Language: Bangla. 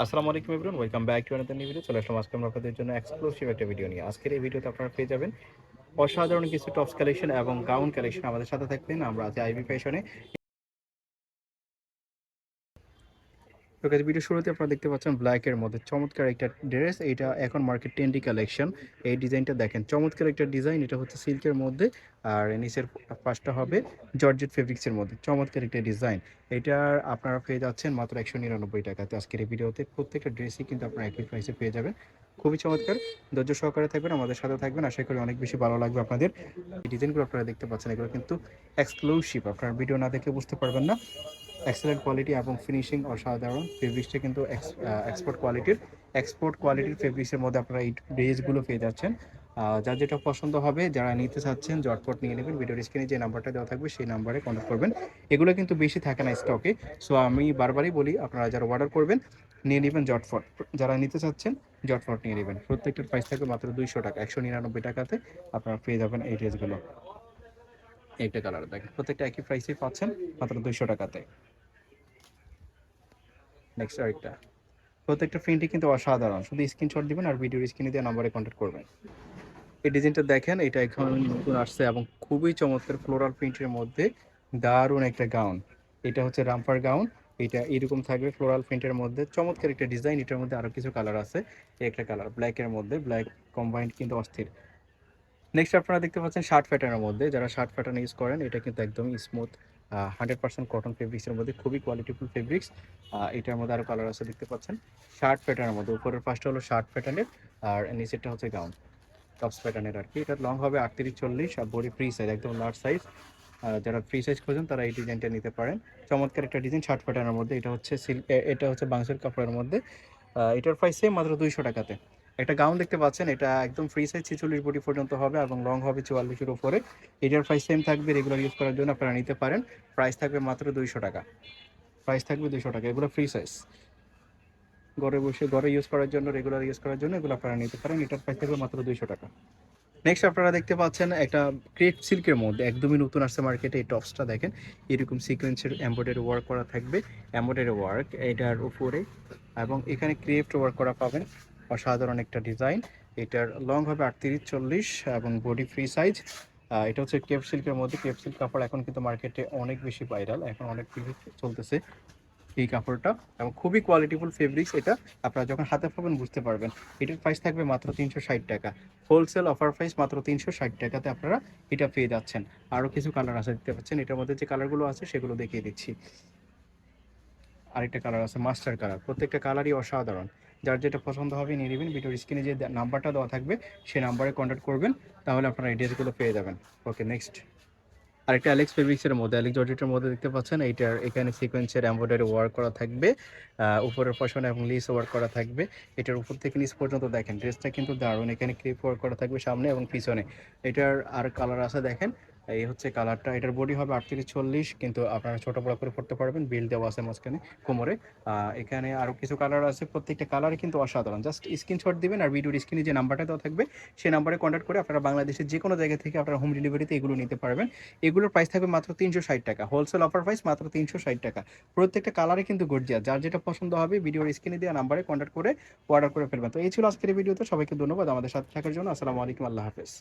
আসসালামু আলাইকুম everyone, welcome back to another new video. চলে আসলাম আজকে আমরা আপনাদের জন্য এক্সক্লুসিভ একটা ভিডিও নিয়ে। আজকের এই ভিডিওতে আপনারা পেয়ে যাবেন অসাধারণ কিছু টপস কালেকশন এবং গাউন কালেকশন। আমাদের সাথে থাকবেন, আমরা আছি আইবি ফ্যাশনে। তো গাইস, ভিডিও শুরুতে আপনারা দেখতে পাচ্ছেন ব্ল্যাক এর মধ্যে চমৎকার একটা ড্রেস। এটা এখন মার্কেট ট্রেন্ডি কালেকশন। এই ডিজাইনটা দেখেন, চমৎকার একটা ডিজাইন। এটা হচ্ছে সিল্কের মধ্যে, আর নিচের পাশটা হবে জর্জেট ফেব্রিক্সের মধ্যে। চমৎকার একটা ডিজাইন। এটার আপনারা পেয়ে যাচ্ছেন মাত্র 199 টাকাতে। আজকের এই ভিডিওতে প্রত্যেকটা ড্রেসই কিন্তু আপনারা একই প্রাইসে পেয়ে যাবেন। খুবই চমৎকার। ধৈর্য সহকারে থাকবেন, আমাদের সাথে থাকবেন, আশা করি অনেক বেশি ভালো লাগবে আপনাদের। এই ডিজাইনগুলো আপনারা দেখতে পাচ্ছেন, এগুলো কিন্তু এক্সক্লুসিভ, আপনারা ভিডিও না দেখে বুঝতে পারবেন না। এক্সেলেন্ট কোয়ালিটি এবং ফিনিশিং অসাধারণ। ফেব্রিক্সটা কিন্তু এক্সপোর্ট কোয়ালিটির ফেব্রিক্সের মধ্যে আপনারা এই ড্রেসগুলো পেয়ে যাচ্ছেন। যার যেটা পছন্দ হবে, যারা নিতে চাচ্ছেন ঝটপট নিয়ে নেবেন। ভিডিওর স্ক্রিনে যে নাম্বারটা দেওয়া থাকবে সেই নাম্বারে কন্ট্যাক্ট করবেন। এগুলো কিন্তু বেশি থাকে না স্টকে। সো আমি বারবারই বলি, আপনারা যারা অর্ডার করবেন নিয়ে নেবেন ঝটফট। যারা নিতে চাচ্ছেন ঝটফট নিয়ে নেবেন। প্রত্যেকটার প্রাইস থাকবে মাত্র 200 টাকা। 199 টাকাতে আপনারা পেয়ে যাবেন এই ড্রেসগুলো। একটা কালার দেখেন, প্রত্যেকটা একই প্রাইসে পাচ্ছেন মাত্র 200 টাকাতে। নেক্সট আরেকটা, প্রত্যেকটা প্রিন্টই কিন্তু অসাধারণ। শুধু স্ক্রিনশট দিবেন আর ভিডিওর স্ক্রিনে দিয়ে নাম্বারে কন্ট্যাক্ট করবেন। এই ডিজাইনটা দেখেন, এটা এখন নতুন আসছে এবং খুবই চমৎকার ফ্লোরাল প্রিন্টের মধ্যে দারুণ একটা গাউন। এটা হচ্ছে রামপার গাউন। এটা এরকম থাকবে ফ্লোরাল প্রিন্টের মধ্যে, চমৎকার একটা ডিজাইন। এটার মধ্যে আরো কিছু কালার আছে। এই একটা কালার ব্ল্যাকের মধ্যে, ব্ল্যাক কম্বাইন্ড কিন্তু অস্থির। নেক্সট আপনারা দেখতে পাচ্ছেন শার্ট প্যাটার্নের মধ্যে। যারা শার্ট প্যাটার্ন ইউজ করেন, এটা কিন্তু একদমই স্মুথ 100% কটন ফেব্রিক্সের মধ্যে, খুবই কোয়ালিটিফুল ফেব্রিক্স। এটার মধ্যে আরও কালার আছে দেখতে পাচ্ছেন। শার্ট প্যাটার্নের মধ্যে উপরের পাশটা হলো শার্ট প্যাটার্নের, আর নিচেরটা হচ্ছে গাউন টপস প্যাটার্নের আর কি। এটা লং হবে 38-40, আর বডি ফ্রি সাইজ, একদম লার্জ সাইজ। যারা ফ্রি সাইজ খোঁজেন তারা এই ডিজাইনটা নিতে পারেন। চমৎকার একটা ডিজাইন শার্ট প্যাটার্নের মধ্যে। এটা হচ্ছে এটা হচ্ছে বাংসের কাপড়ের মধ্যে। এটার প্রাইস সেম, মাত্র 200 টাকাতে। একটা গাউন দেখতে পাচ্ছেন, এটা একদম ফ্রি সাইজ 46 বডি পর্যন্ত হবে এবং লং হবে 44-এর উপরে। এটার প্রাইস সেম থাকবে, রেগুলার ইউজ করার জন্য আপনারা নিতে পারেন। প্রাইস থাকবে মাত্র 200 টাকা। প্রাইস থাকবে 200 টাকা। এগুলো ফ্রি সাইজ, ঘরে বসে ঘরে ইউজ করার জন্য, রেগুলার ইউজ করার জন্য এগুলো আপনারা নিতে পারেন। এটার প্রাইস থাকবে মাত্র 200 টাকা। নেক্সট আপনারা দেখতে পাচ্ছেন একটা ক্রেপ সিল্কের মধ্যে, একদমই নতুন আসছে মার্কেটে। এই টপসটা দেখেন, এরকম সিকোয়েন্সের এমব্রয়ডারি ওয়ার্ক করা থাকবে। এমব্রয়ডারি ওয়ার্ক এটার উপরে, এবং এখানে ক্রেপ্ট ওয়ার্ক করা পাবেন। অসাধারণ একটা ডিজাইন। এটার লং হবে 38-40 এবং বডি ফ্রি সাইজ। এটা হচ্ছে ক্রেপ সিল্কের মধ্যে। ক্রেপ সিল্ক কাপড় এখন কিন্তু মার্কেটে অনেক বেশি ভাইরাল, এখন অনেক বেশি চলতেছে এই কাপড়টা, এবং খুবই কোয়ালিটিফুল ফেব্রিক্স। এটা আপনারা যখন হাতে পাবেন বুঝতে পারবেন। এটার প্রাইস থাকবে মাত্র 360 টাকা। হোলসেল অফার প্রাইস মাত্র 360 টাকাতে আপনারা এটা পেয়ে যাচ্ছেন। আরও কিছু কালার আছে দেখতে পাচ্ছেন। এটার মধ্যে যে কালারগুলো আছে সেগুলো দেখিয়ে দিচ্ছি। আরেকটা কালার আছে মাস্টার কালার। প্রত্যেকটা কালারই অসাধারণ। যার যেটা পছন্দ হবে নিয়ে নেবেন। ভিডিওর স্ক্রিনে যে নাম্বারটা দেওয়া থাকবে সেই নাম্বারে কন্ট্যাক্ট করবেন, তাহলে আপনারা এই ড্রেসগুলো পেয়ে যাবেন। ওকে, নেক্সট আরেকটা অ্যালেক্স ফেব্রিক্সের মধ্যে, অ্যালেক্স জর্জেটের মধ্যে দেখতে পাচ্ছেন। এইটার এখানে সিকোয়েন্সের এমব্রয়ডারি ওয়ার্ক করা থাকবে। উপরের পশনে এবং লিস ওয়ার্ক করা থাকবে। এটার উপর থেকে নিচ পর্যন্ত দেখেন, ড্রেসটা কিন্তু দারুণ। এখানে ক্রিপ ওয়ার্ক করা থাকবে সামনে এবং পিছনে। এটার আর কালার আছে দেখেন। এই হচ্ছে কালারটা। এটার বডি হবে 38-40, কিন্তু আপনারা ছোট বড় করে পড়তে পারবেন। বিল দেওয়া আছে মাঝখানে কোমরে। এখানে আরও কিছু কালার আছে, প্রত্যেকটা কালারই কিন্তু অসাধারণ। জাস্ট স্ক্রিনশট দিবেন আর ভিডিওর স্ক্রিনে যে নাম্বারটা দেওয়া থাকবে সেই নাম্বারে কন্ট্যাক্ট করে আপনারা বাংলাদেশের যে কোনো জায়গা থেকে আপনারা হোম ডেলিভারিতে এগুলো নিতে পারবেন। এগুলোর প্রাইস থাকবে মাত্র 360 টাকা। হোলসেল অফার প্রাইস মাত্র 360 টাকা। প্রত্যেকটা কালারে কিন্তু গর্জিয়াস। যার যেটা পছন্দ হবে ভিডিওর স্ক্রিনে দেওয়া নাম্বারে কন্ট্যাক্ট করে অর্ডার করে ফেলবেন। তো এই ছিল আজকের এই ভিডিওতে। সবাইকে ধন্যবাদ আমাদের সাথে থাকার জন্য। আসসালামু আলাইকুম, আল্লাহ হাফেজ।